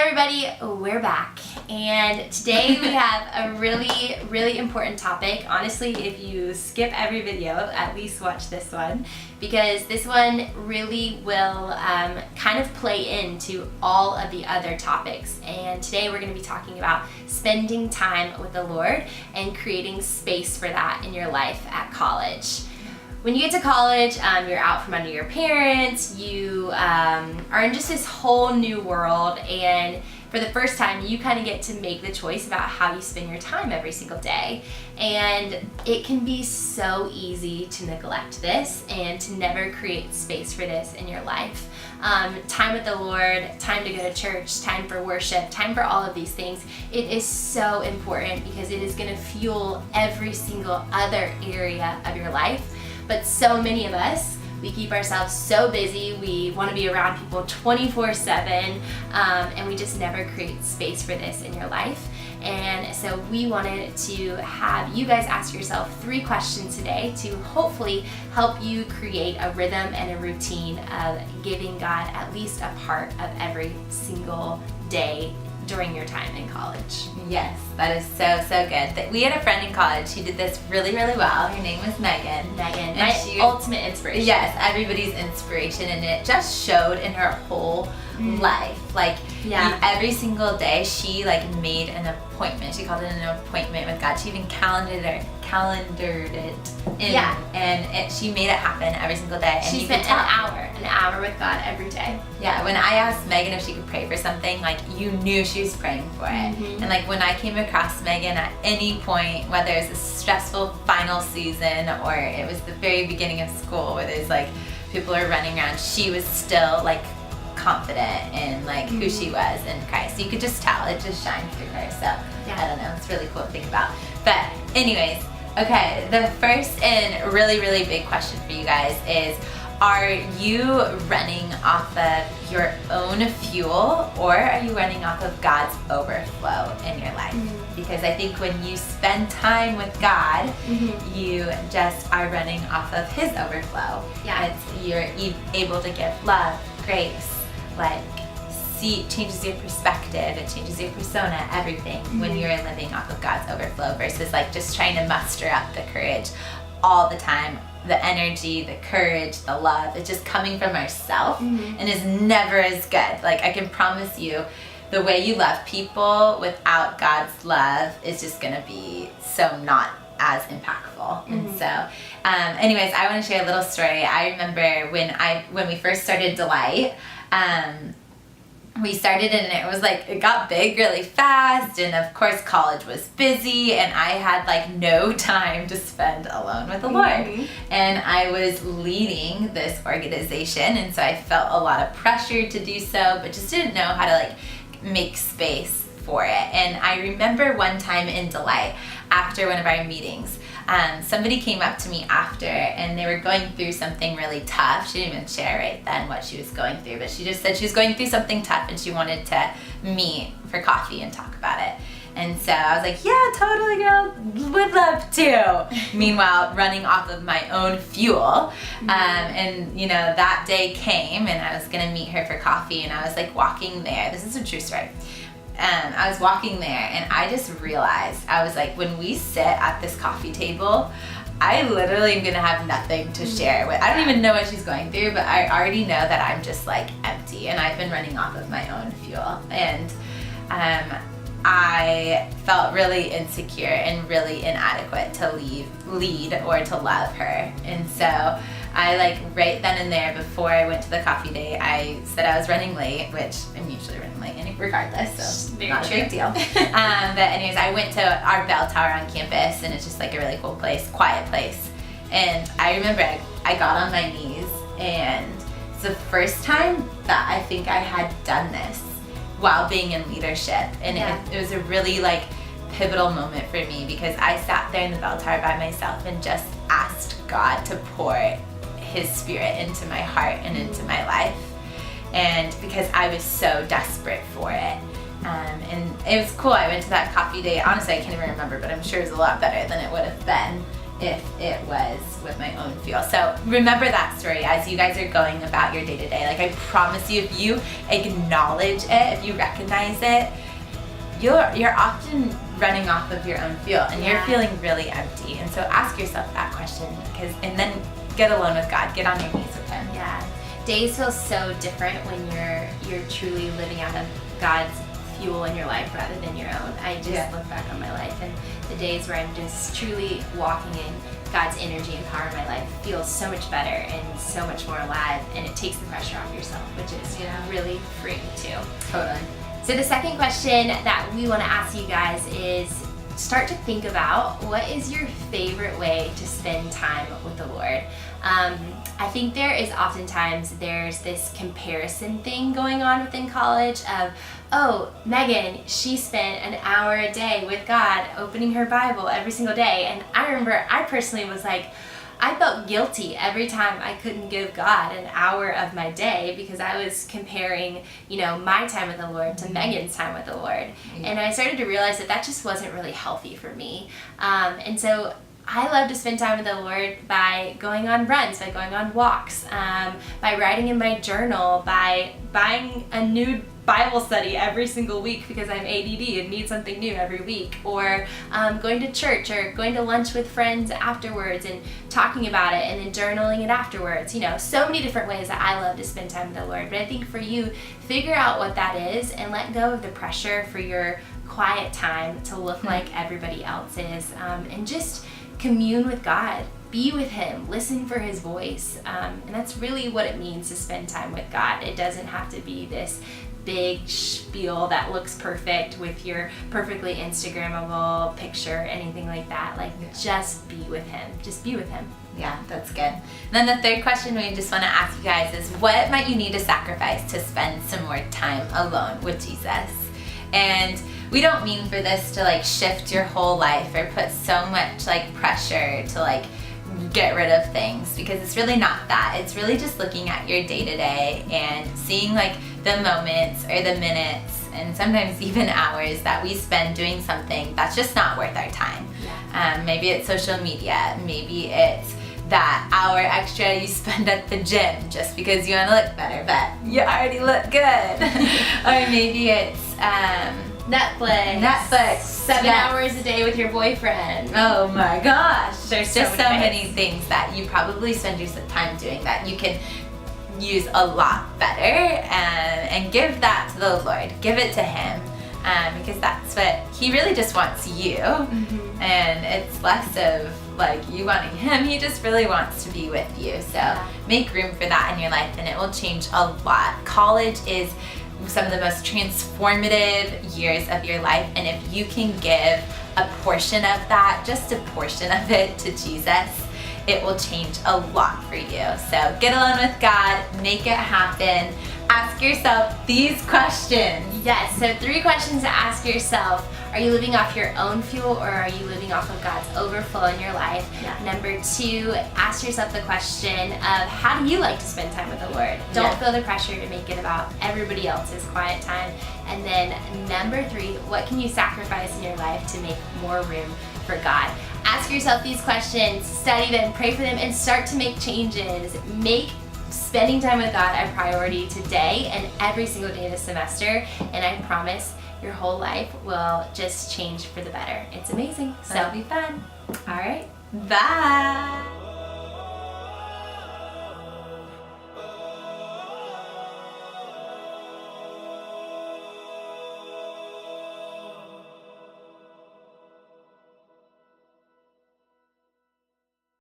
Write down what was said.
everybody, we're back, and today we have a really important topic. Honestly, if you skip every video, at least watch this one, because this one really will kind of play into all of the other topics. And today we're going to be talking about spending time with the Lord and creating space for that in your life at college. When you get to college, you're out from under your parents, you are in just this whole new world, and for the first time you kind of get to make the choice about how you spend your time every single day. And it can be so easy to neglect this and to never create space for this in your life. Time with the Lord, time to go to church, time for worship, time for all of these things. It is so important because it is going to fuel every single other area of your life. But so many of us, we keep ourselves so busy, we want to be around people 24/7, and we just never create space for this in your life. And so we wanted to have you guys ask yourself 3 questions today to hopefully help you create a rhythm and a routine of giving God at least a part of every single day during your time in college. Yes, that is so good. We had a friend in college who did this really well. Her name was Megan. And my ultimate inspiration. Yes, everybody's inspiration, and it just showed in her whole life. Every single day she made an appointment. She called it an appointment with God. She even calendared it in. Yeah. And she made it happen every single day. And she spent an hour with God every day. Yeah, when I asked Megan if she could pray for something, you knew she was praying for it. And when I came across Megan at any point, whether it was a stressful final season or it was the very beginning of school where there's people are running around, she was still confident in who she was in Christ. You could just tell, it just shined through her. So yeah. I don't know, it's really cool to think about. But anyways, okay, the first and really big question for you guys is, are you running off of your own fuel, or are you running off of God's overflow in your life? Because I think when you spend time with God, you just are running off of His overflow. Yeah. You're able to give love, grace, changes your perspective, it changes your persona, everything when you're living off of God's overflow versus just trying to muster up the courage all the time. The energy, the courage, the love, it's just coming from ourselves and is never as good. I can promise you, the way you love people without God's love is just gonna be so not as impactful. And so anyways, I want to share a little story. I remember when we first started Delight, we started and it was it got big really fast, and of course college was busy and I had no time to spend alone with the Lord. And I was leading this organization, and so I felt a lot of pressure to do so, but just didn't know how to make space for it. And I remember one time in Delight, after one of our meetings, somebody came up to me after, and they were going through something really tough. She didn't even share right then what she was going through, but she just said she was going through something tough and she wanted to meet for coffee and talk about it. And so I was like, yeah, totally, girl, would love to. Meanwhile, running off of my own fuel. And that day came and I was gonna meet her for coffee, and I was walking there. This is a true story. I was walking there and I just realized, I was when we sit at this coffee table, I literally am gonna have nothing to share with. I don't even know what she's going through, but I already know that I'm just empty, and I've been running off of my own fuel. And I felt really insecure and really inadequate to lead or to love her. And so I right then and there, before I went to the coffee date, I said I was running late, which I'm usually running late regardless, so not a big deal. But anyways, I went to our bell tower on campus, and it's just a really cool place, quiet place. And I remember I got on my knees, and it's the first time that I think I had done this while being in leadership. And it was a really pivotal moment for me, because I sat there in the bell tower by myself and just asked God to pour His Spirit into my heart and into my life. And because I was so desperate for it. And it was cool. I went to that coffee date. Honestly, I can't even remember, but I'm sure it was a lot better than it would have been if it was with my own fuel. So remember that story as you guys are going about your day to day. Like I promise you, if you acknowledge it, if you recognize it, you're often running off of your own fuel and you're feeling really empty. And so ask yourself that question, and then get alone with God, get on your knees with Him. Yeah, days feel so different when you're truly living out of God's fuel in your life rather than your own. I just look back on my life, and the days where I'm just truly walking in God's energy and power in my life feels so much better and so much more alive, and it takes the pressure off yourself, which is really freeing too. Totally. So the second question that we want to ask you guys is start to think about what is your favorite way to spend time with the Lord. I think there is oftentimes there's this comparison thing going on within college of, oh, Megan, she spent an hour a day with God opening her Bible every single day. And I remember I personally was like, I felt guilty every time I couldn't give God an hour of my day because I was comparing, my time with the Lord to Megan's time with the Lord. And I started to realize that just wasn't really healthy for me. And so I love to spend time with the Lord by going on runs, by going on walks, by writing in my journal, by buying a new Bible study every single week because I'm ADD and need something new every week, or going to church or going to lunch with friends afterwards and talking about it and then journaling it afterwards. So many different ways that I love to spend time with the Lord. But I think for you, figure out what that is and let go of the pressure for your quiet time to look like everybody else's, and just commune with God. Be with Him, listen for His voice, and that's really what it means to spend time with God. It doesn't have to be this big spiel that looks perfect with your perfectly Instagrammable picture, anything like that. Just be with Him. Just be with Him. Yeah, that's good. And then the third question we just want to ask you guys is, what might you need to sacrifice to spend some more time alone with Jesus? And we don't mean for this to shift your whole life or put so much pressure to get rid of things, because it's really not that. It's really just looking at your day to day and seeing the moments or the minutes and sometimes even hours that we spend doing something that's just not worth our time. Maybe it's social media, maybe it's that hour extra you spend at the gym just because you want to look better, but you already look good. Or maybe it's Netflix. 7 hours a day with your boyfriend. Oh my gosh. There's just so many things that you probably spend your time doing that you can use a lot better, and give that to the Lord. Give it to Him, because that's what He really just wants you. And it's less of you wanting Him. He just really wants to be with you. So make room for that in your life, and it will change a lot. College is some of the most transformative years of your life, and if you can give a portion of that, just a portion of it, to Jesus, it will change a lot for you. So get alone with God, make it happen. Ask yourself these questions. Yes, so 3 questions to ask yourself. Are you living off your own fuel, or are you living off of God's overflow in your life? Number 2, ask yourself the question of, how do you like to spend time with the Lord? Don't feel the pressure to make it about everybody else's quiet time. And then number 3, what can you sacrifice in your life to make more room for God? Ask yourself these questions, study them, pray for them, and start to make changes. Make spending time with God a priority today and every single day of the semester, and I promise your whole life will just change for the better. It's amazing. So That'll be fun. All right. Bye.